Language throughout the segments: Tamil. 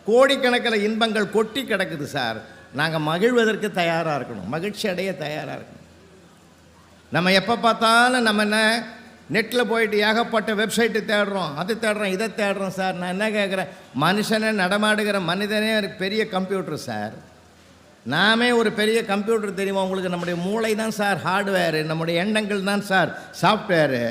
கோடிக்கணக்கில் இன்பங்கள் கொட்டி கிடக்குது சார். நாங்கள் மகிழ்வதற்கு தயாராக இருக்கணும், மகிழ்ச்சி அடைய தயாராக இருக்கணும். நம்ம எப்போ பார்த்தாலும் நம்ம என்ன நெட்டில் போயிட்டு ஏகப்பட்ட வெப்சைட்டு தேடுறோம், அது தேடுறோம், இதை தேடுறோம் சார். நான் என்ன கேட்குறேன், மனுஷனே நடமாடுகிற மனிதனே ஒரு பெரிய கம்ப்யூட்டர் சார். நாமே ஒரு பெரிய கம்ப்யூட்டர் தெரியுமா உங்களுக்கு? நம்முடைய மூளை தான் சார் ஹார்ட்வேரு, நம்முடைய எண்ணங்கள் தான் சார் சாஃப்ட்வேரு.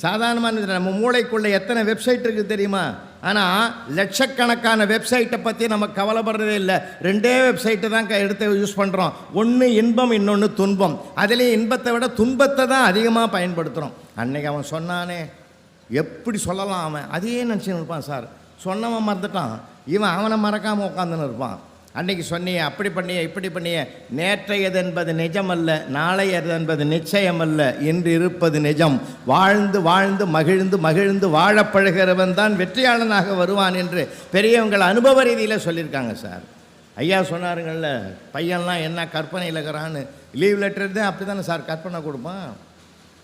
சாதாரணமான நம்ம மூளைக்குள்ளே எத்தனை வெப்சைட் இருக்குது தெரியுமா? ஆனால் லட்சக்கணக்கான வெப்சைட்டை பற்றி நம்ம கவலைப்படுறதே இல்லை. ரெண்டே வெப்சைட்டை தான் எடுத்து யூஸ் பண்ணுறோம். ஒன்று இன்பம், இன்னொன்று துன்பம். அதுலேயும் இன்பத்தை விட துன்பத்தை தான் அதிகமாக பயன்படுத்துகிறோம். அன்றைக்கி அவன் சொன்னானே, எப்படி சொல்லலாம், அவன் அதையே நினச்சின்னு இருப்பான் சார். சொன்னவன் மறந்துட்டான், இவன் அவனை மறக்காமல் உட்காந்துன்னு இருப்பான். அன்றைக்கி சொன்னிய, அப்படி பண்ணிய, இப்படி பண்ணிய. நேற்றையது என்பது நிஜமல்ல, நாளையது என்பது நிச்சயமல்ல, இன்று இருப்பது நிஜம். வாழ்ந்து வாழ்ந்து மகிழ்ந்து மகிழ்ந்து வாழப்பழகிறவன் தான் வெற்றியாளனாக வருவான் என்று பெரியவங்கள் அனுபவ ரீதியில் சொல்லியிருக்காங்க சார். ஐயா சொன்னாருங்கள்ல, பையன்லாம் என்ன கற்பனையில் இருக்கிறான்னு. லீவ் லெட்டர் தான் அப்படி தானே சார் கற்பனை கொடுப்பான்.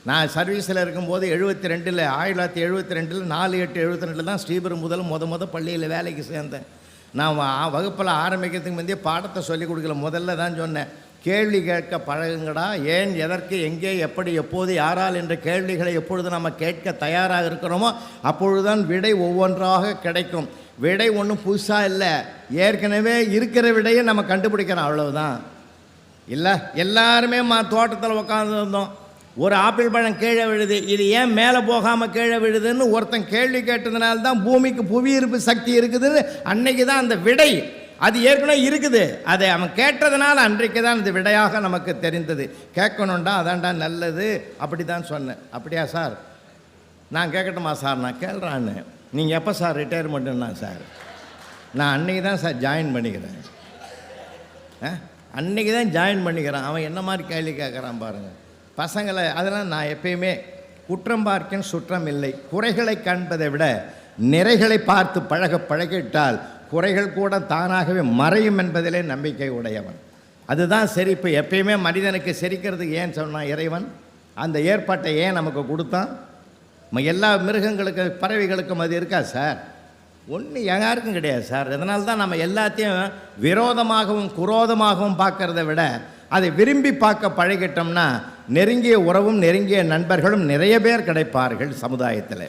நான் சர்வீஸில் இருக்கும்போது 1972 4/8/72 தான் ஸ்ரீபெரும்புதூரில் முதல் பள்ளியில் வேலைக்கு சேர்ந்தேன். நான் வகுப்பில் ஆரம்பிக்கிறதுக்கு முந்தைய பாடத்தை சொல்லிக் கொடுக்கல. முதல்ல தான் சொன்னேன், கேள்வி கேட்க பழகுங்கடா. ஏன், எதற்கு, எங்கே, எப்படி, எப்போது, யாரால் என்ற கேள்விகளை எப்பொழுது நம்ம கேட்க தயாராக இருக்கிறோமோ அப்பொழுதுதான் விடை ஒவ்வொன்றாக கிடைக்கும். விடை ஒன்றும் புதுசாக இல்லை, ஏற்கனவே இருக்கிற விடையை நம்ம கண்டுபிடிக்கிறோம், அவ்வளவுதான். இல்லை, எல்லாருமே தோட்டத்தில் உட்காந்துருந்தோம். ஒரு ஆப்பிள் பழம் கீழே விழுது, இது ஏன் மேலே போகாமல் கீழே விழுதுன்னு ஒருத்தன் கேள்வி கேட்டதுனால தான் பூமிக்கு புவியீர்ப்பு சக்தி இருக்குதுன்னு அன்னைக்கு தான் அந்த விடை, அது ஏற்கனவே இருக்குது. அதை அவன் கேட்டதுனால அன்றைக்கு தான் இந்த விடையாக நமக்கு தெரிந்தது. கேட்கணுண்டா, அதான்டா நல்லது, அப்படி தான் சொன்னேன். அப்படியா சார், நான் கேட்கட்டுமா சார்? நான் கேள்றான்னு. நீங்கள் எப்போ சார் ரிட்டையர்மெண்ட்டுன்னா சார், நான் அன்றைக்கி தான் சார் ஜாயின் பண்ணிக்கிறேன். அன்றைக்கி தான் ஜாயின் பண்ணிக்கிறேன். அவன் என்ன மாதிரி கேள்வி கேட்குறான் பாருங்கள் பசங்களை. அதனால் நான் எப்பயுமே குற்றம் பார்க்கேன் சுற்றம் இல்லை. குறைகளை காண்பதை விட நிறைகளை பார்த்து பழகிட்டால் குறைகள் கூட தானாகவே மறையும் என்பதிலே நம்பிக்கை உடையவன். அதுதான் சிரிப்பு. எப்பயுமே மனிதனுக்கு சிரிக்கிறதுக்கு ஏன் சொன்னான் இறைவன்? அந்த ஏற்பாட்டை ஏன் நமக்கு கொடுத்தான்? எல்லா மிருகங்களுக்கு, பறவைகளுக்கும் அது இருக்கா சார்? ஒன்று யாருக்கும் கிடையாது சார். அதனால தான் நம்ம எல்லாத்தையும் விரோதமாகவும் குரோதமாகவும் பார்க்கறத விட அதை விரும்பி பார்க்க பழகிட்டோம்னா நெருங்கிய உறவும் நெருங்கிய நண்பர்களும் நிறைய பேர் கிடைப்பார்கள் சமுதாயத்தில்.